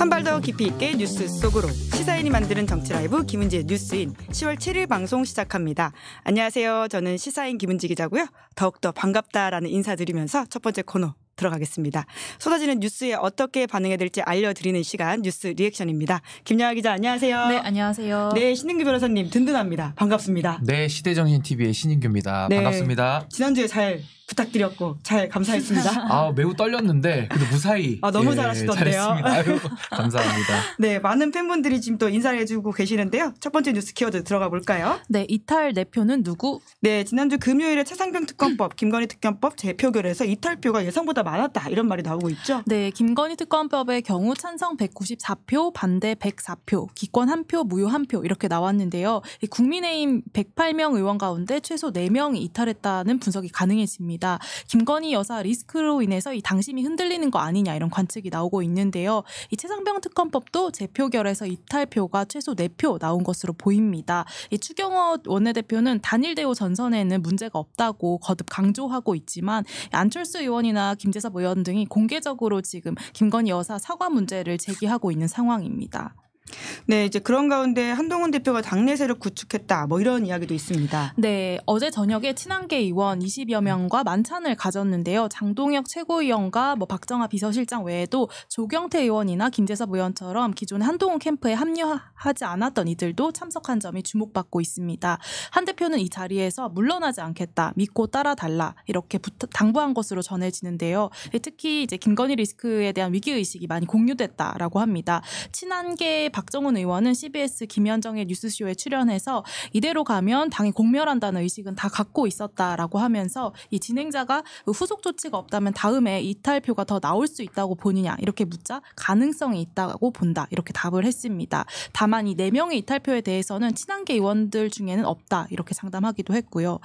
한 발 더 깊이 있게 뉴스 속으로 시사인이 만드는 정치 라이브 김은지의 뉴스인 10월 7일 방송 시작합니다. 안녕하세요. 저는 시사인 김은지 기자고요. 더욱더 반갑다라는 인사드리면서 첫 번째 코너 들어가겠습니다. 쏟아지는 뉴스에 어떻게 반응해야 될지 알려드리는 시간 뉴스 리액션입니다. 김양아 기자 안녕하세요. 네, 안녕하세요. 네, 신인규 변호사님 든든합니다. 반갑습니다. 네, 시대정신TV의 신인규입니다. 네, 반갑습니다. 지난주에 잘 부탁드렸고 잘 감사했습니다. 아, 매우 떨렸는데 그래도 무사히 너무 잘하시던데요. 잘했습니다. 아유, 감사합니다. 네, 많은 팬분들이 지금 또 인사를 해주고 계시는데요. 첫 번째 뉴스 키워드 들어가 볼까요? 네, 이탈 내표는 누구? 네, 지난주 금요일에 최상병 특검법, 김건희 특검법 재표결에서 이탈표가 예상보다 많았다 이런 말이 나오고 있죠. 네, 김건희 특검법의 경우 찬성 194표, 반대 104표, 기권 1표, 무효 1표 이렇게 나왔는데요. 국민의힘 108명 의원 가운데 최소 4명이 이탈했다는 분석이 가능해집니다. 김건희 여사 리스크로 인해서 이 당심이 흔들리는 거 아니냐 이런 관측이 나오고 있는데요. 이 최상병 특검법도 재표결에서 이탈표가 최소 4표 나온 것으로 보입니다. 이 추경호 원내대표는 단일 대우 전선에는 문제가 없다고 거듭 강조하고 있지만 안철수 의원이나 김재섭 의원 등이 공개적으로 지금 김건희 여사 사과 문제를 제기하고 있는 상황입니다. 네, 이제 그런 가운데 한동훈 대표가 당내 세력 구축했다 뭐 이런 이야기도 있습니다. 네, 어제 저녁에 친한계 의원 20여 명과 만찬을 가졌는데요. 장동혁 최고위원과 박정아 비서실장 외에도 조경태 의원이나 김재섭 의원처럼 기존의 한동훈 캠프에 합류하지 않았던 이들도 참석한 점이 주목받고 있습니다. 한 대표는 이 자리에서 물러나지 않겠다, 믿고 따라달라 이렇게 당부한 것으로 전해지는데요. 특히 이제 김건희 리스크에 대한 위기의식이 많이 공유됐다라고 합니다. 친한계 박정훈 의원은 CBS 김현정의 뉴스쇼에 출연해서 이대로 가면 당이 공멸한다는 의식은 다 갖고 있었다라고 하면서 이 진행자가 후속 조치가 없다면 다음에 이탈표가 더 나올 수 있다고 보느냐 이렇게 묻자 가능성이 있다고 본다 이렇게 답을 했습니다. 다만 이 4명의 이탈표에 대해서는 친한계 의원들 중에는 없다 이렇게 장담하기도 했고요.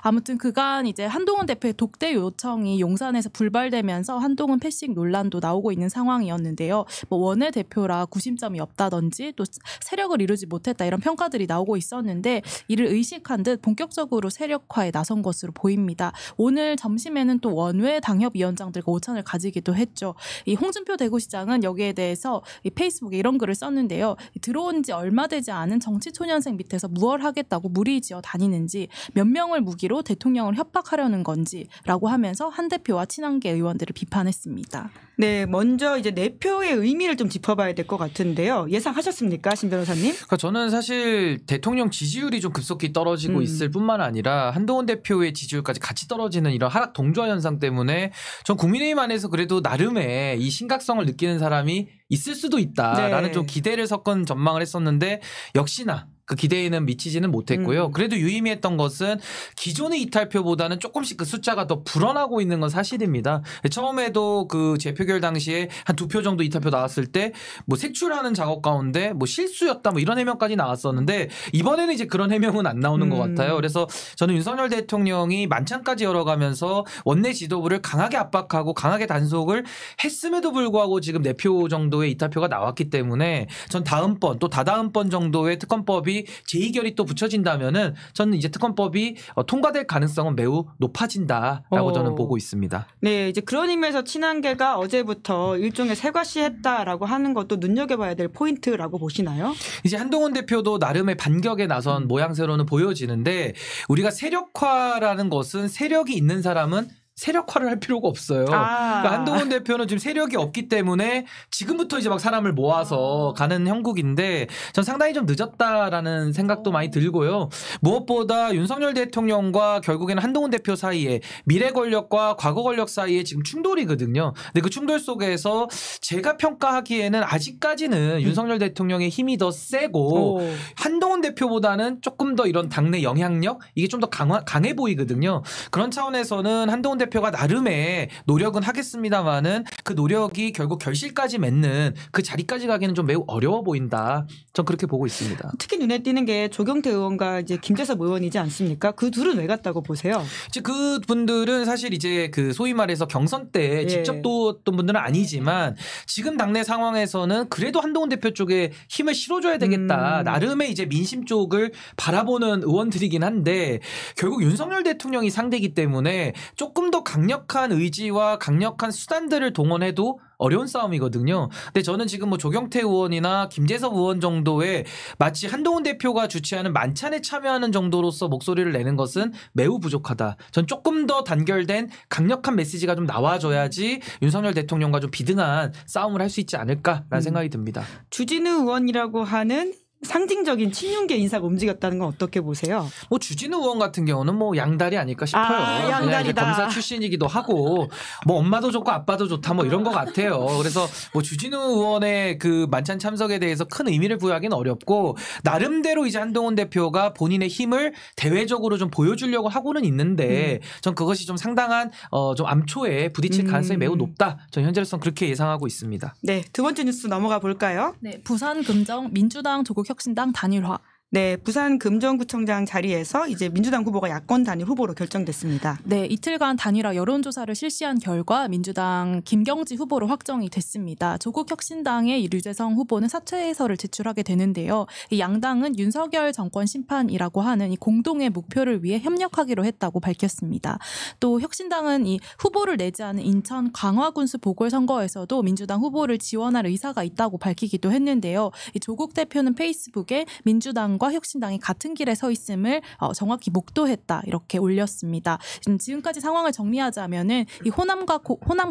아무튼 그간 이제 한동훈 대표의 독대 요청이 용산에서 불발되면서 한동훈 패싱 논란도 나오고 있는 상황이었는데요. 원내 대표라 구심점이 없다든지 또 세력을 이루지 못했다 이런 평가들이 나오고 있었는데 이를 의식한 듯 본격적으로 세력화에 나선 것으로 보입니다. 오늘 점심에는 또 원외 당협위원장들과 오찬을 가지기도 했죠. 이 홍준표 대구시장은 여기에 대해서 이 페이스북에 이런 글을 썼는데요. 들어온 지 얼마 되지 않은 정치초년생 밑에서 무얼 하겠다고 무리지어 다니는지 몇 명을 무기로 대통령을 협박하려는 건지라고 하면서 한 대표와 친한계 의원들을 비판했습니다. 네, 먼저 이제 내표의 의미를 좀 짚어봐야 될 것 같은데요. 예상하셨습니까, 신 변호사님? 그러니까 저는 사실 대통령 지지율이 좀 급속히 떨어지고 있을 뿐만 아니라 한동훈 대표의 지지율까지 같이 떨어지는 이런 하락 동조화 현상 때문에 전 국민의힘 안에서 그래도 나름의 이 심각성을 느끼는 사람이 있을 수도 있다라는 좀 기대를 섞은 전망을 했었는데 역시나 그 기대에는 미치지는 못했고요. 그래도 유의미했던 것은 기존의 이탈표보다는 조금씩 그 숫자가 더 불어나고 있는 건 사실입니다. 처음에도 그 재표결 당시에 한 2표 정도 이탈표 나왔을 때 뭐 색출하는 작업 가운데 뭐 실수였다 뭐 이런 해명까지 나왔었는데 이번에는 이제 그런 해명은 안 나오는 것 같아요. 그래서 저는 윤석열 대통령이 만찬까지 열어가면서 원내 지도부를 강하게 압박하고 강하게 단속을 했음에도 불구하고 지금 4표 정도의 이탈표가 나왔기 때문에 전 다음번 또 다다음번 정도의 특검법이 재의결이 또 붙여진다면은 저는 이제 특검법이 통과될 가능성은 매우 높아진다라고 저는 보고 있습니다. 네, 이제 그런 의미에서 친한계가 어제부터 일종의 세과시했다라고 하는 것도 눈여겨봐야 될 포인트라고 보시나요? 이제 한동훈 대표도 나름의 반격에 나선 모양새로는 보여지는데 우리가 세력화라는 것은 세력이 있는 사람은 세력화를 할 필요가 없어요. 그러니까 한동훈 대표는 지금 세력이 없기 때문에 지금부터 이제 막 사람을 모아서 가는 형국인데 전 상당히 좀 늦었다라는 생각도 많이 들고요. 무엇보다 윤석열 대통령과 결국에는 한동훈 대표 사이에 미래 권력과 과거 권력 사이에 지금 충돌이거든요. 근데 그 충돌 속에서 제가 평가하기에는 아직까지는 윤석열 대통령의 힘이 더 세고 한동훈 대표보다는 조금 더 이런 당내 영향력 이게 좀 더 강해 보이거든요. 그런 차원에서는 한동훈 대표가 나름의 노력은 하겠습니다만은 그 노력이 결국 결실까지 맺는 그 자리까지 가기는 좀 매우 어려워 보인다. 전 그렇게 보고 있습니다. 특히 눈에 띄는 게 조경태 의원과 이제 김재섭 의원이지 않습니까? 그 둘은 왜 갔다고 보세요? 이제 그 분들은 사실 이제 그 소위 말해서 경선 때 직접 도왔던 분들은 아니지만 지금 당내 상황에서는 그래도 한동훈 대표 쪽에 힘을 실어줘야 되겠다. 나름의 이제 민심 쪽을 바라보는 의원들이긴 한데 결국 윤석열 대통령이 상대이기 때문에 조금 더 강력한 의지와 강력한 수단들을 동원해도 어려운 싸움이거든요. 근데 저는 지금 뭐 조경태 의원이나 김재섭 의원 정도의 마치 한동훈 대표가 주최하는 만찬에 참여하는 정도로서 목소리를 내는 것은 매우 부족하다. 전 조금 더 단결된 강력한 메시지가 좀 나와줘야지 윤석열 대통령과 좀 비등한 싸움을 할 수 있지 않을까라는 생각이 듭니다. 주진우 의원이라고 하는 상징적인 친윤계 인사가 움직였다는 건 어떻게 보세요? 뭐 주진우 의원 같은 경우는 뭐 양다리 아닐까 싶어요. 양다리다. 검사 출신이기도 하고 뭐 엄마도 좋고 아빠도 좋다 뭐 이런 것 같아요. 그래서 뭐 주진우 의원의 그 만찬 참석에 대해서 큰 의미를 부여하기는 어렵고 나름대로 이제 한동훈 대표가 본인의 힘을 대외적으로 좀 보여주려고 하고는 있는데 전 그것이 좀 상당한 좀 암초에 부딪힐 가능성이 매우 높다. 전 현재로서는 그렇게 예상하고 있습니다. 네, 두 번째 뉴스 넘어가 볼까요? 네, 부산 금정 민주당 조국혁신당 단일화. 네, 부산 금정구청장 자리에서 이제 민주당 후보가 야권 단일 후보로 결정됐습니다. 네, 이틀간 단일화 여론조사를 실시한 결과 민주당 김경지 후보로 확정이 됐습니다. 조국혁신당의 류재성 후보는 사퇴해서를 제출하게 되는데요. 이 양당은 윤석열 정권 심판이라고 하는 이 공동의 목표를 위해 협력하기로 했다고 밝혔습니다. 또 혁신당은 이 후보를 내지 않은 인천 강화군수 보궐선거에서도 민주당 후보를 지원할 의사가 있다고 밝히기도 했는데요. 이 조국 대표는 페이스북에 민주당과 혁신당이 같은 길에 서 있음을 정확히 목도했다 이렇게 올렸습니다. 지금까지 상황을 정리하자면은 이 호남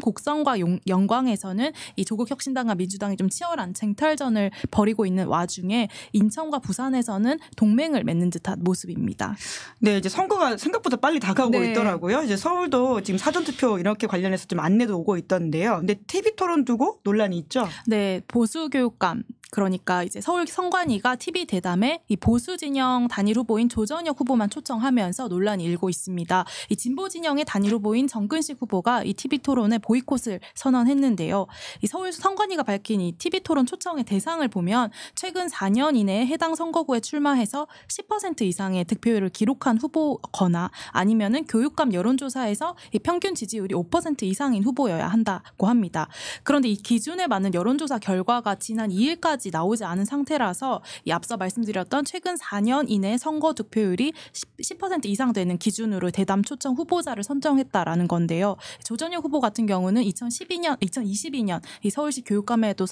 곡성과 영광에서는 이 조국 혁신당과 민주당이 좀 치열한 쟁탈전을 벌이고 있는 와중에 인천과 부산에서는 동맹을 맺는 듯한 모습입니다. 네, 이제 선거가 생각보다 빨리 다가오고 네. 있더라고요. 이제 서울도 지금 사전투표 이렇게 관련해서 좀 안내도 오고 있던데요. 근데 TV 토론 두고 논란이 있죠? 네, 보수 교육감. 그러니까 이제 서울 선관위가 TV 대담에 이 보수 진영 단일 후보인 조전혁 후보만 초청하면서 논란이 일고 있습니다. 이 진보 진영의 단일 후보인 정근식 후보가 이 TV 토론에 보이콧을 선언했는데요. 이 서울 선관위가 밝힌 이 TV 토론 초청의 대상을 보면 최근 4년 이내에 해당 선거구에 출마해서 10% 이상의 득표율을 기록한 후보거나 아니면은 교육감 여론조사에서 이 평균 지지율이 5% 이상인 후보여야 한다고 합니다. 그런데 이 기준에 맞는 여론조사 결과가 지난 2일까지 나오지 않은 상태라서 이 앞서 말씀드렸던 최근 4년 이내 선거 득표율이 10% 이상 되는 기준으로 대담 초청 후보자를 선정했다라는 건데요. 조전혁 후보 같은 경우는 2022년 이 서울시 교육감에도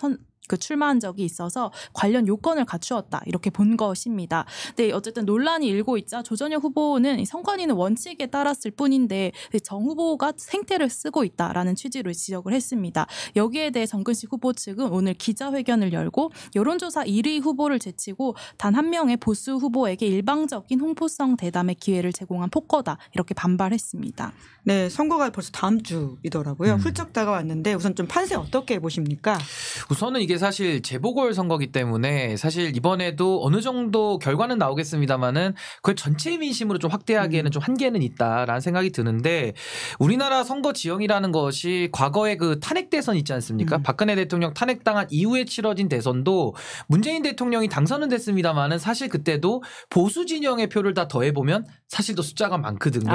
출마한 적이 있어서 관련 요건을 갖추었다 이렇게 본 것입니다. 네, 어쨌든 논란이 일고 있자 조전혁 후보는 선관위는 원칙에 따랐을 뿐인데 정 후보가 생태를 쓰고 있다라는 취지로 지적을 했습니다. 여기에 대해 정근식 후보 측은 오늘 기자회견을 열고 여론조사 1위 후보를 제치고 단 한 명의 보수 후보에게 일방적인 홍보성 대담의 기회를 제공한 폭거다 이렇게 반발했습니다. 네, 선거가 벌써 다음 주이더라고요. 훌쩍 다가왔는데 우선 좀 판세 어떻게 보십니까? 우선은 이게 사실 재보궐 선거기 때문에 사실 이번에도 어느 정도 결과는 나오겠습니다만은 그걸 전체 민심으로 좀 확대하기에는 좀 한계는 있다라는 생각이 드는데 우리나라 선거 지형이라는 것이 과거에 그 탄핵 대선 있지 않습니까? 박근혜 대통령 탄핵당한 이후에 치러진 대선도 문재인 대통령이 당선은 됐습니다만은 사실 그때도 보수 진영의 표를 다 더해보면 사실 또 숫자가 많거든요.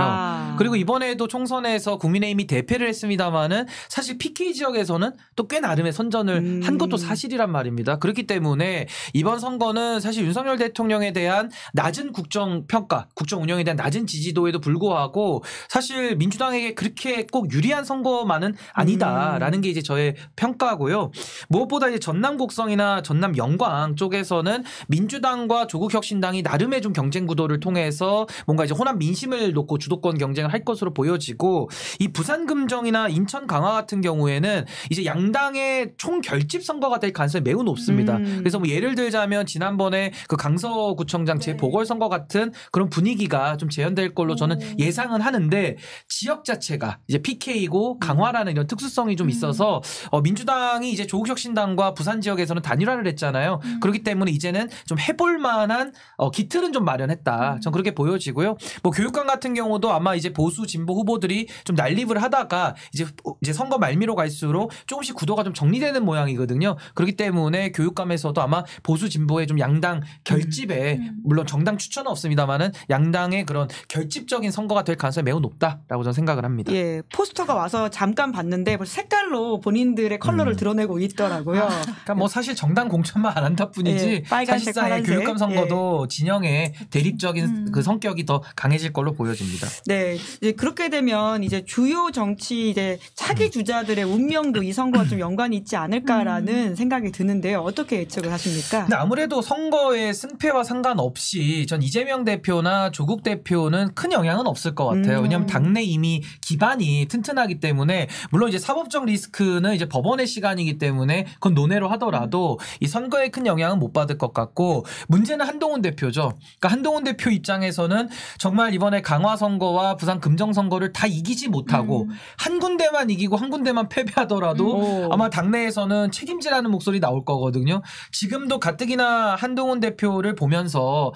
그리고 이번에도 총선에서 국민의힘이 대패를 했습니다만은 사실 PK 지역에서는 또 꽤 나름의 선전을 한 것도 사실이란 말입니다. 그렇기 때문에 이번 선거는 사실 윤석열 대통령에 대한 낮은 국정평가, 국정 운영에 대한 낮은 지지도에도 불구하고 사실 민주당에게 그렇게 꼭 유리한 선거만은 아니다라는 게 이제 저의 평가고요. 무엇보다 이제 전남 곡성이나 전남 영광 쪽에서는 민주당과 조국혁신당이 나름의 좀 경쟁 구도를 통해서 뭔가 이제 호남 민심을 놓고 주도권 경쟁을 할 것으로 보여지고 이 부산 금정이나 인천 강화 같은 경우에는 이제 양당의 총결집 선거가 될 가능성이 매우 높습니다. 그래서 뭐 예를 들자면 지난번에 그 강서구청장 재보궐선거 같은 그런 분위기가 좀 재현될 걸로 저는 예상은 하는데 지역 자체가 이제 PK이고 강화라는 이런 특수성이 좀 있어서 민주당이 이제 조국혁신당과 부산 지역에서는 단일화를 했잖아요. 그렇기 때문에 이제는 좀 해볼 만한 기틀은 좀 마련했다. 전 그렇게 보여지고요. 뭐 교육감 같은 경우도 아마 이제 보수 진보 후보들이 좀 난립을 하다가 이제 선거 말미로 갈수록 조금씩 구도가 좀 정리되는 모양이거든요. 그렇기 때문에 교육감에서도 아마 보수 진보의 좀 양당 결집에 물론 정당 추천은 없습니다만은 양당의 그런 결집적인 선거가 될 가능성이 매우 높다라고 저는 생각을 합니다. 예, 포스터가 와서 잠깐 봤는데 벌써 색깔로 본인들의 컬러를 드러내고 있더라고요. 그러니까 뭐 사실 정당 공천만 안 한다 뿐이지 예, 빨간색, 사실상 파란색. 교육감 선거도 진영의 대립적인 그 성격이 더 강해질 걸로 보여집니다. 네, 이제 그렇게 되면 이제 주요 정치 이제 차기 주자들의 운명도 이 선거와 좀 연관이 있지 않을까라는 생각이 드는데요. 어떻게 예측을 하십니까? 근데 아무래도 선거의 승패와 상관없이 전 이재명 대표나 조국 대표는 큰 영향은 없을 것 같아요. 왜냐하면 당내 이미 기반이 튼튼하기 때문에 물론 이제 사법적 리스크는 이제 법원의 시간이기 때문에 그건 논외로 하더라도 이 선거에 큰 영향은 못 받을 것 같고 문제는 한동훈 대표죠. 그러니까 한동훈 대표 입장에서는 정말 이번에 강화 선거와 부산 금정 선거를 다 이기지 못하고 한 군데만 이기고 한 군데만 패배하더라도 아마 당내에서는 책임지라는 목소리 나올 거거든요. 지금도 가뜩이나 한동훈 대표를 보면서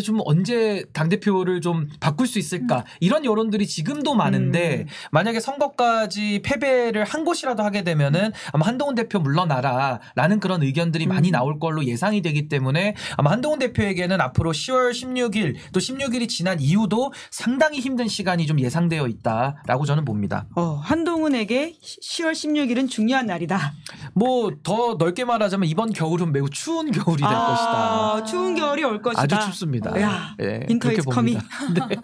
좀 언제 당대표를 좀 바꿀 수 있을까 이런 여론들이 지금도 많은데 만약에 선거까지 패배를 한 곳이라도 하게 되면은 아마 한동훈 대표 물러나라 라는 그런 의견들이 많이 나올 걸로 예상이 되기 때문에 아마 한동훈 대표에게는 앞으로 10월 16일 또 16일이 지난 이후도 상당히 힘든 시간이 좀 예상되어 있다라고 저는 봅니다. 한동훈에게 10월 16일은 중요한 날이다. 뭐 더 넓게 말하자면 이번 겨울은 매우 추운 겨울이 될 것이다. 추운 겨울이 올 것이다. 아주 춥습니다. 야, 예, 인터 그렇게 이즈 커밍. 봅니다. 네.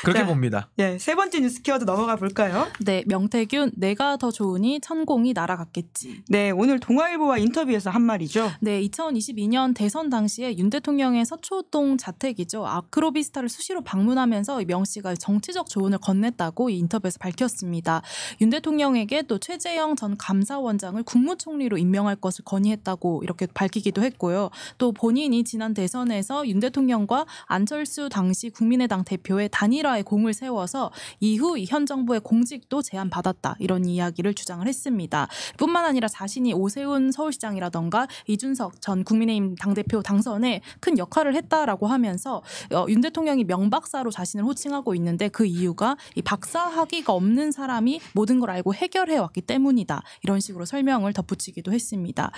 그렇게 자, 봅니다. 예, 세 번째 뉴스 키워드 넘어가 볼까요? 네, 명태균 내가 더 좋으니 천공이 날아갔겠지. 네, 오늘 동아일보와 인터뷰에서 한 말이죠. 네, 2022년 대선 당시에 윤 대통령의 서초동 자택이죠. 아크로비스타를 수시로 방문하면서 명 씨가 정치적 조언을 건넸다고 이 인터뷰에서 밝혔습니다. 윤 대통령에게 또 최재형 전 감사원장을 국무총리로 임명할 것을 건의했다고 이렇게 밝히기도 했고요. 또 본인이 지난 대선에서 윤 대통령과 안철수 당시 국민의당 대표의 단일화에 공을 세워서 이후 현 정부의 공직도 제안받았다. 이런 이야기를 주장을 했습니다. 뿐만 아니라 자신이 오세훈 서울시장이라던가 이준석 전 국민의힘 당대표 당선에 큰 역할을 했다라고 하면서 윤 대통령이 명박사로 자신을 호칭하고 있는데 그 이유가 이 박사 학위가 없는 사람이 모든 걸 알고 해결해왔기 때문이다. 이런 식으로 설명을 덧붙이기도 했습니다.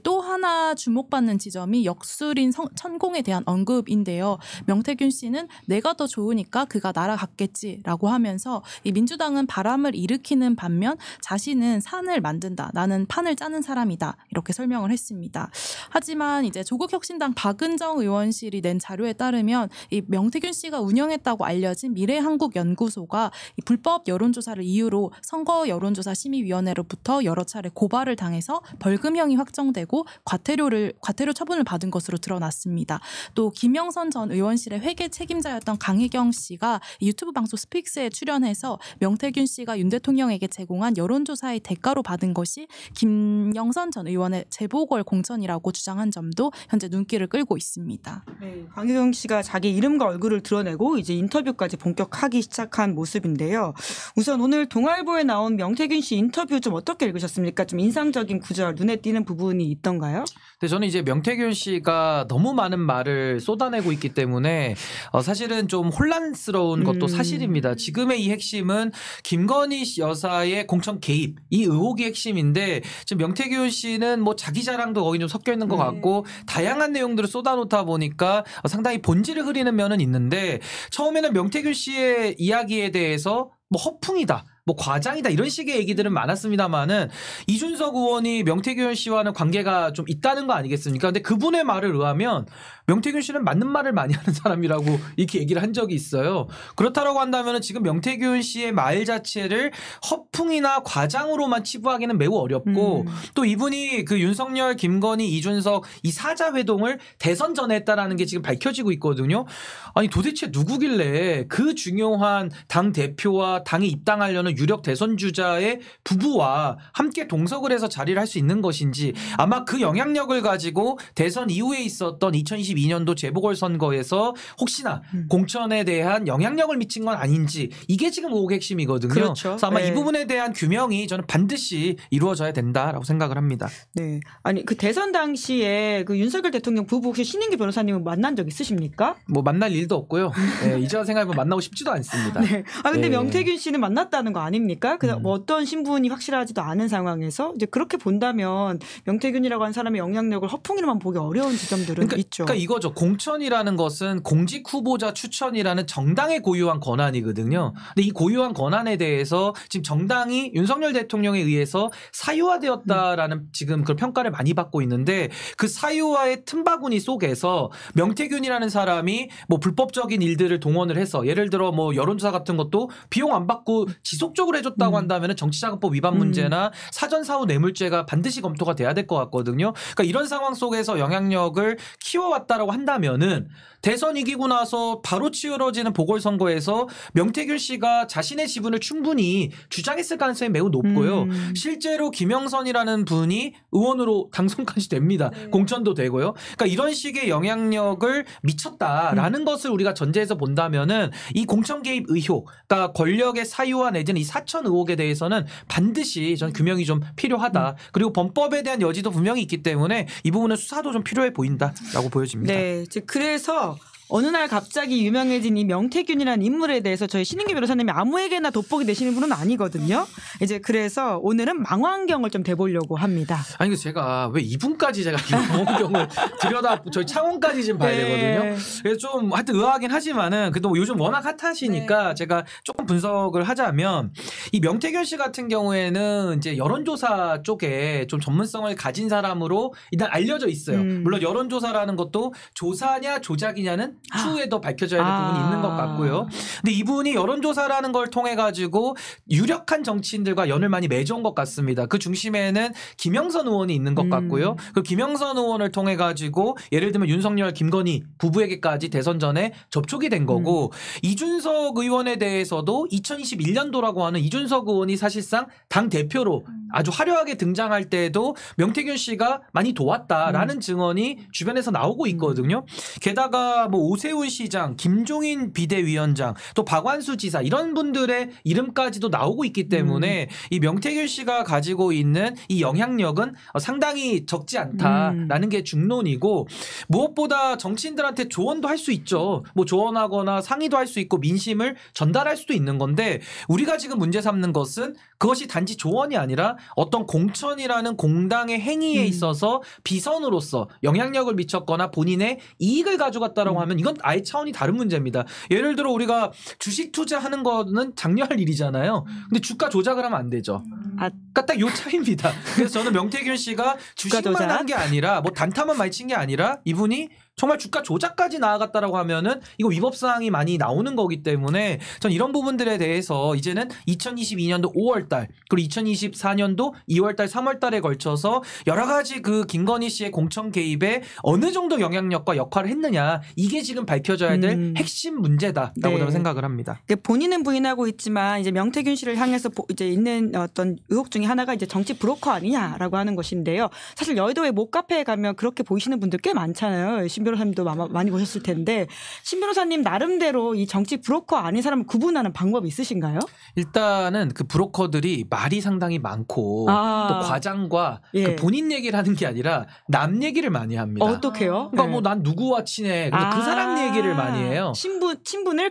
또 하나 주목받는 지점이 역술인 천공에 대한 언급인데요. 명태균 씨는 내가 더 좋으니까 그가 날아갔겠지라고 하면서 이 민주당은 바람을 일으키는 반면 자신은 산을 만든다. 나는 판을 짜는 사람이다. 이렇게 설명을 했습니다. 하지만 이제 조국혁신당 박은정 의원실이 낸 자료에 따르면 이 명태균 씨가 운영했다고 알려진 미래한국연구소가 이 불법 여론조사를 이유로 선거 여론조사 심의위원회로부터 여러 차례 고발을 당해서 벌금형이 확정되고 과태료 처분을 받은 것으로 드러났습니다. 또 김영선 전 의원실의 회계 책임자였던 강희경 씨가 유튜브 방송 스픽스에 출연해서 명태균 씨가 윤 대통령에게 제공한 여론조사의 대가로 받은 것이 김영선 전 의원의 재보궐 공천이라고 주장한 점도 현재 눈길을 끌고 있습니다. 네, 강희경 씨가 자기 이름과 얼굴을 드러내고 이제 인터뷰까지 본격하기 시작한 모습인데요. 우선 오늘 동아일보에 나온 명태균 씨 인터뷰 좀 어떻게 읽으셨습니까? 좀 인상적인 구절, 눈에 띄는 부분이 있던가요? 근데 저는 이제 명태균 씨가 너무 많은 말을 쏟아내고 있기 때문에 사실은 좀 혼란스러운 것도 사실입니다. 지금의 이 핵심은 김건희 여사의 공천 개입 이 의혹이 핵심인데 지금 명태균 씨는 뭐 자기 자랑도 거기 좀 섞여 있는 것 같고 다양한 내용들을 쏟아놓다 보니까 상당히 본질을 흐리는 면은 있는데 처음에는 명태균 씨의 이야기에 대해서 뭐 허풍이다. 뭐 과장이다 이런 식의 얘기들은 많았습니다만은 이준석 의원이 명태균 씨와는 관계가 좀 있다는 거 아니겠습니까? 근데 그분의 말을 의하면 명태균 씨는 맞는 말을 많이 하는 사람이라고 이렇게 얘기를 한 적이 있어요. 그렇다라고 한다면 지금 명태균 씨의 말 자체를 허풍이나 과장으로만 치부하기는 매우 어렵고 또 이분이 그 윤석열, 김건희, 이준석 이 사자 회동을 대선 전에 했다라는 게 지금 밝혀지고 있거든요. 아니 도대체 누구길래 그 중요한 당 대표와 당에 입당하려는 유력 대선 주자의 부부와 함께 동석을 해서 자리를 할 수 있는 것인지 아마 그 영향력을 가지고 대선 이후에 있었던 2022 2022년도 재보궐선거에서 혹시나 공천에 대한 영향력을 미친 건 아닌지 이게 지금 의혹의 핵심이거든요. 그렇죠. 그래서 아마 네. 이 부분에 대한 규명이 저는 반드시 이루어져야 된다라고 생각을 합니다. 네. 아니 그 대선 당시에 그 윤석열 대통령 부부 혹시 신인기 변호사님은 만난 적 있으십니까? 뭐 만날 일도 없고요. 네, 이제와 생각해보면 만나고 싶지도 않습니다. 네. 아 근데 네. 명태균 씨는 만났다는 거 아닙니까? 그 뭐 어떤 신분이 확실하지도 않은 상황에서 이제 그렇게 본다면 명태균이라고 하는 사람의 영향력을 허풍이로만 보기 어려운 지점들은 있죠. 그러니까 이거죠. 공천이라는 것은 공직 후보자 추천이라는 정당의 고유한 권한이거든요. 근데 이 고유한 권한에 대해서 지금 정당이 윤석열 대통령에 의해서 사유화되었다라는 지금 그 평가를 많이 받고 있는데 그 사유화의 틈바구니 속에서 명태균이라는 사람이 뭐 불법적인 일들을 동원을 해서 예를 들어 뭐 여론조사 같은 것도 비용 안 받고 지속적으로 해줬다고 한다면 정치자금법 위반 문제나 사전사후 뇌물죄가 반드시 검토가 돼야 될 것 같거든요. 그러니까 이런 상황 속에서 영향력을 키워왔다라고 한다면은 대선 이기고 나서 바로 치러지는 보궐선거에서 명태균 씨가 자신의 지분을 충분히 주장했을 가능성이 매우 높고요. 실제로 김영선이라는 분이 의원으로 당선까지 됩니다. 네. 공천도 되고요. 그러니까 이런 식의 영향력을 미쳤다라는 것을 우리가 전제해서 본다면은 이 공천 개입 의혹, 그러니까 권력의 사유화 내지는 이 사천 의혹에 대해서는 반드시 저는 규명이 좀 필요하다. 그리고 범법에 대한 여지도 분명히 있기 때문에 이 부분은 수사도 좀 필요해 보인다라고 보여집니다. 네. 그래서 어느 날 갑자기 유명해진 이 명태균이라는 인물에 대해서 저희 신인기 변호사님이 아무에게나 돋보기 내시는 분은 아니거든요. 이제 그래서 오늘은 망원경을 좀 대보려고 합니다. 아니 그래서 제가 왜 이분까지 제가 이 망원경을 들여다 저희 창원까지 좀 봐야 네. 되거든요. 그래서 좀 하여튼 의아하긴 하지만은 그래도 요즘 워낙 핫하시니까 제가 조금 분석을 하자면 이 명태균 씨 같은 경우에는 이제 여론조사 쪽에 좀 전문성을 가진 사람으로 일단 알려져 있어요. 물론 여론조사라는 것도 조사냐 조작이냐는 추후에 더 밝혀져야 될 부분이 있는 것 같고요. 근데 이분이 여론조사라는 걸 통해 가지고 유력한 정치인들과 연을 많이 맺어온 것 같습니다. 그 중심에는 김영선 의원이 있는 것 같고요. 그 김영선 의원을 통해 가지고 예를 들면 윤석열, 김건희 부부에게까지 대선 전에 접촉이 된 거고 이준석 의원에 대해서도 2021년도라고 하는 이준석 의원이 사실상 당 대표로 아주 화려하게 등장할 때에도 명태균 씨가 많이 도왔다라는 증언이 주변에서 나오고 있거든요. 게다가 뭐 오세훈 시장, 김종인 비대위원장, 또 박완수 지사 이런 분들의 이름까지도 나오고 있기 때문에 이 명태균 씨가 가지고 있는 이 영향력은 상당히 적지 않다라는 게 중론이고 무엇보다 정치인들한테 조언도 할 수 있죠. 뭐 조언하거나 상의도 할 수 있고 민심을 전달할 수도 있는 건데 우리가 지금 문제 삼는 것은 그것이 단지 조언이 아니라 어떤 공천이라는 공당의 행위에 있어서 비선으로서 영향력을 미쳤거나 본인의 이익을 가져갔다라고 하면 이건 아예 차원이 다른 문제입니다. 예를 들어 우리가 주식 투자하는 거는 장려할 일이잖아요. 근데 주가 조작을 하면 안 되죠. 그러니까 딱 요 차이입니다. 그래서 저는 명태균 씨가 주식만 한 게 아니라 뭐 단타만 많이 친 게 아니라 이분이 정말 주가 조작까지 나아갔다라고 하면은 이거 위법 사항이 많이 나오는 거기 때문에 전 이런 부분들에 대해서 이제는 2022년도 5월달 그리고 2024년도 2월달, 3월달에 걸쳐서 여러 가지 그 김건희 씨의 공천 개입에 어느 정도 영향력과 역할을 했느냐 이게 지금 밝혀져야 될 핵심 문제다라고 저는 생각을 합니다. 본인은 부인하고 있지만 이제 명태균 씨를 향해서 이제 있는 어떤 의혹 중에 하나가 이제 정치 브로커 아니냐라고 하는 것인데요. 사실 여의도의 목카페에 가면 그렇게 보이시는 분들 꽤 많잖아요. 신 변호사님도 많이 보셨을 텐데 신 변호사님 나름대로 이 정치 브로커 아닌 사람을 구분하는 방법이 있으신가요? 일단은 그 브로커들이 말이 상당히 많고 또 과장과 그 본인 얘기를 하는 게 아니라 남 얘기를 많이 합니다. 어떻게요? 그러니까 뭐 난 누구와 친해. 근데 그 사람 얘기를 많이 해요. 친분을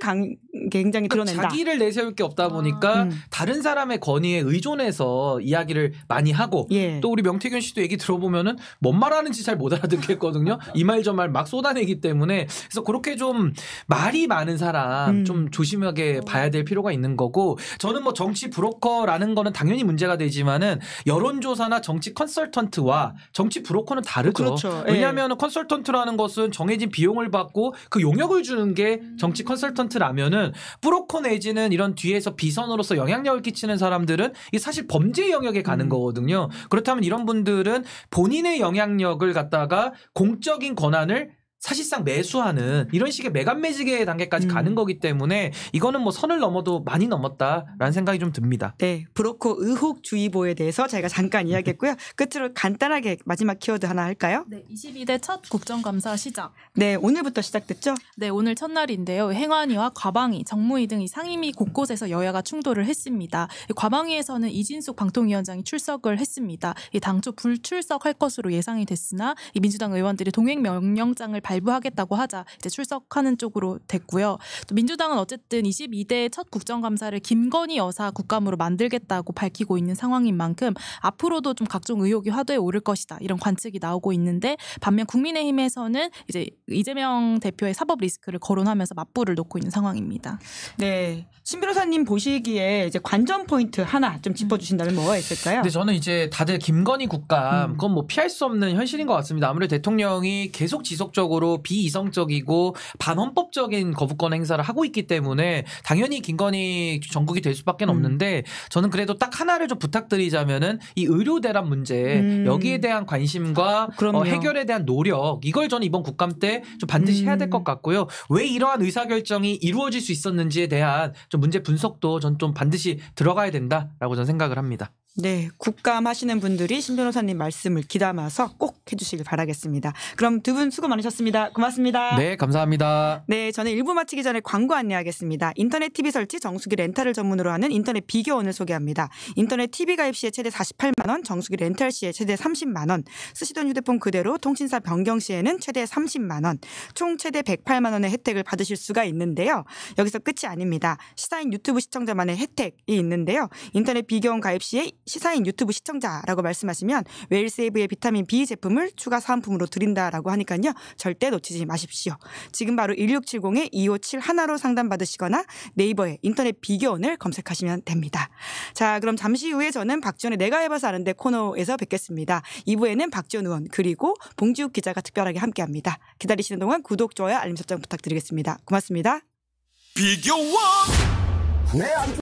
굉장히 드러낸다. 자기를 내세울 게 없다 보니까 다른 사람의 권위에 의존해서 이야기를 많이 하고 또 우리 명태균 씨도 얘기 들어보면은 뭔 말하는지 잘 못 알아듣겠거든요. 이 말 저 말 막 쏟아내기 때문에 그래서 그렇게 좀 말이 많은 사람 좀 조심하게 봐야 될 필요가 있는 거고 저는 뭐 정치 브로커라는 거는 당연히 문제가 되지만은 여론조사나 정치 컨설턴트와 정치 브로커는 다르죠. 그렇죠. 왜냐하면 컨설턴트라는 것은 정해진 비용을 받고 그 용역을 주는 게 정치 컨설턴트라면은 브로커 내지는 이런 뒤에서 비선으로서 영향력을 끼치는 사람들은 이게 사실 범죄 영역에 가는 거거든요. 그렇다면 이런 분들은 본인의 영향력을 갖다가 공적인 권한을 사실상 매수하는 이런 식의 매간매직의 단계까지 가는 거기 때문에 이거는 뭐 선을 넘어도 많이 넘었다라는 생각이 좀 듭니다. 네, 브로커 의혹주의보에 대해서 저희가 잠깐 이야기했고요. 끝으로 간단하게 마지막 키워드 하나 할까요? 네, 22대 첫 국정감사 시작. 네, 오늘부터 시작됐죠? 네, 오늘 첫날인데요. 행안위와 과방위, 정무위 등 이 상임위 곳곳에서 여야가 충돌을 했습니다. 과방위에서는 이진숙 방통위원장이 출석을 했습니다. 당초 불출석할 것으로 예상이 됐으나 이 민주당 의원들이 동행 명령장을 발부하겠다고 하자 이제 출석하는 쪽으로 됐고요. 또 민주당은 어쨌든 22대 첫 국정감사를 김건희 여사 국감으로 만들겠다고 밝히고 있는 상황인 만큼 앞으로도 좀 각종 의혹이 화두에 오를 것이다. 이런 관측이 나오고 있는데 반면 국민의힘에서는 이제 이재명 대표의 사법 리스크를 거론하면서 맞불을 놓고 있는 상황입니다. 네, 신 변호사님 보시기에 이제 관전 포인트 하나 좀 짚어주신다면 뭐가 있을까요? 근데 저는 이제 다들 김건희 국감 그건 뭐 피할 수 없는 현실인 것 같습니다. 아무래도 대통령이 계속 지속적으로 비이성적이고 반헌법적인 거부권 행사를 하고 있기 때문에 당연히 김건희 정국이 될 수밖에 없는데 저는 그래도 딱 하나를 좀 부탁드리자면은 이 의료 대란 문제 여기에 대한 관심과 해결에 대한 노력 이걸 저는 이번 국감 때 좀 반드시 해야 될 것 같고요. 왜 이러한 의사결정이 이루어질 수 있었는지에 대한 좀 문제 분석도 전 좀 반드시 들어가야 된다라고 저는 생각을 합니다. 네, 국감 하시는 분들이 신 변호사님 말씀을 귀담아서 꼭 해주시길 바라겠습니다. 그럼 두 분 수고 많으셨습니다. 고맙습니다. 네, 감사합니다. 네, 저는 1부 마치기 전에 광고 안내하겠습니다. 인터넷 TV 설치 정수기 렌탈을 전문으로 하는 인터넷 비교원을 소개합니다. 인터넷 TV 가입 시에 최대 48만 원, 정수기 렌탈 시에 최대 30만 원, 쓰시던 휴대폰 그대로 통신사 변경 시에는 최대 30만 원, 총 최대 108만 원의 혜택을 받으실 수가 있는데요. 여기서 끝이 아닙니다. 시사인 유튜브 시청자만의 혜택이 있는데요. 인터넷 비교원 가입 시에 시사인 유튜브 시청자라고 말씀하시면 웰세이브의 비타민 B 제품을 추가 사은품으로 드린다라고 하니까요. 절대 놓치지 마십시오. 지금 바로 1670-2571로 상담받으시거나 네이버에 인터넷 비교원을 검색하시면 됩니다. 자, 그럼 잠시 후에 저는 박지원의 내가 해봐서 아는데 코너에서 뵙겠습니다. 2부에는 박지원 의원 그리고 봉지욱 기자가 특별하게 함께합니다. 기다리시는 동안 구독, 좋아요, 알림 설정 부탁드리겠습니다. 고맙습니다. 비교원